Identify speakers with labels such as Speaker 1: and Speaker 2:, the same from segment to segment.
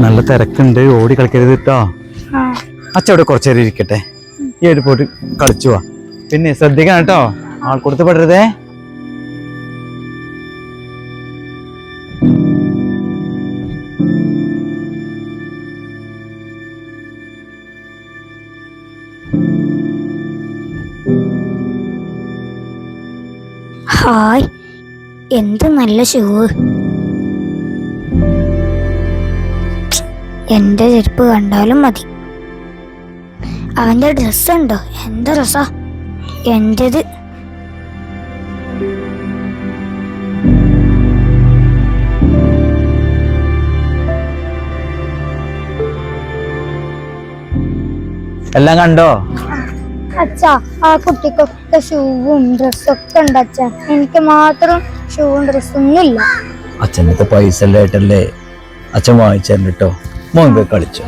Speaker 1: നല്ല തിരക്കുണ്ട്, ഓടി കളിക്കരുത് കേട്ടോ. അച്ഛൻ ഇവിടെ കുറച്ചേരം ഇരിക്കട്ടെ, ഈ ഒരു പോയിട്ട് കളിച്ചു പോവാ. പിന്നെ ശ്രദ്ധിക്കണം കേട്ടോ, ആൾക്കൊടുത്ത് പെടരുതേ.
Speaker 2: ഹായ്, എന്ത് നല്ല ഷൂ. എന്റെ ചെരുപ്പ് കണ്ടാലും മതി. അവന്റെ ഡ്രസ് ഉണ്ടോ? എന്താ ഡ്രസ്സാ എന്റേത്.
Speaker 1: എല്ലാം കണ്ടോ?
Speaker 2: അച്ഛാ, ആ കുട്ടിക്കൊക്കെ ഷൂവും ഡ്രസ്സൊക്കെ ഉണ്ട് അച്ഛാ. എനിക്ക് മാത്രം ഷൂവും ഡ്രസ്സൊന്നും ഇല്ല.
Speaker 1: അച്ഛനത്തെ പൈസ എല്ലായിട്ടല്ലേ അച്ഛൻ വാങ്ങിച്ചു കേട്ടോ. മോൻ പോയി കളിച്ചോ.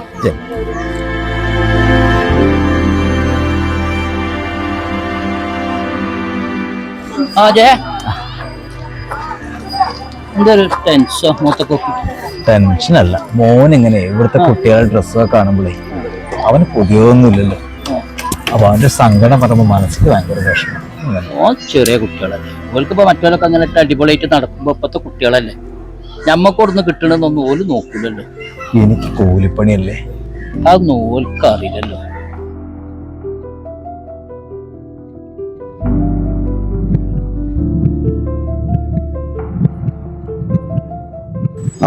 Speaker 1: ടെൻഷനല്ല മോൻ, ഇങ്ങനെ ഇവിടുത്തെ കുട്ടികളുടെ ഡ്രസ്സൊക്കെ കാണുമ്പോഴേ അവന് പുതിയതൊന്നുമില്ലല്ലോ. അപ്പൊ അവന്റെ സങ്കടം പറയുമ്പോ മനസ്സിൽ ഭയങ്കര വിഷമം.
Speaker 3: ചെറിയ കുട്ടികളല്ലേ, ഓൽക്കിപ്പോ മറ്റവരൊക്കെ അങ്ങനെ അടിപൊളിയായിട്ട് നടക്കുമ്പോ ഇപ്പത്തെ കുട്ടികളല്ലേ, ഞമ്മക്കൊടുന്ന് കിട്ടണമെന്നൊന്നും ഓല് നോക്കൂലല്ലോ.
Speaker 1: എനിക്ക് കൂലിപ്പണിയല്ലേ,
Speaker 3: അതൊന്നും ഓൽക്ക് അറിയില്ലല്ലോ.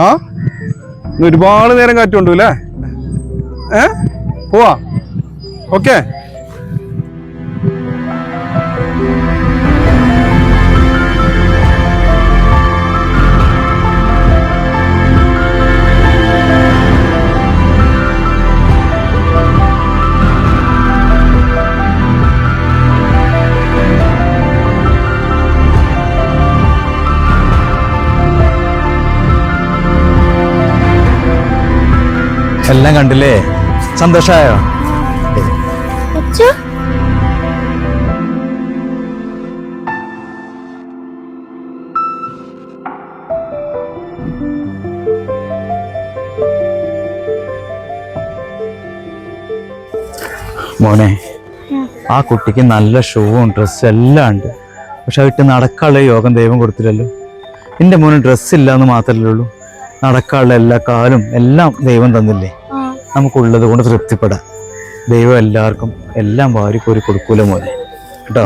Speaker 4: ആ ഒരുപാട് നേരം കാറ്റുണ്ടു അല്ലേ? പോവാ. ഓക്കെ.
Speaker 1: എല്ലാം കണ്ടില്ലേ? സന്തോഷായോ? മോനെ, ആ കുട്ടിക്ക് നല്ല ഷൂവും ഡ്രസ്സും എല്ലാം ഉണ്ട്. പക്ഷെ അതിട്ട് നടക്കാനുള്ള യോഗം ദൈവം കൊടുത്തില്ലല്ലോ. എൻ്റെ മോന് ഡ്രസ്സില്ല എന്ന് മാത്രമല്ലേ ഉള്ളൂ, നടക്കാനുള്ള എല്ലാ കാലും എല്ലാം ദൈവം തന്നില്ലേ. നമുക്കുള്ളത് കൊണ്ട് തൃപ്തിപ്പെടാം. ദൈവം എല്ലാവർക്കും എല്ലാം വാരിക്കോരി കൊടുക്കൂല മോനെ കേട്ടോ.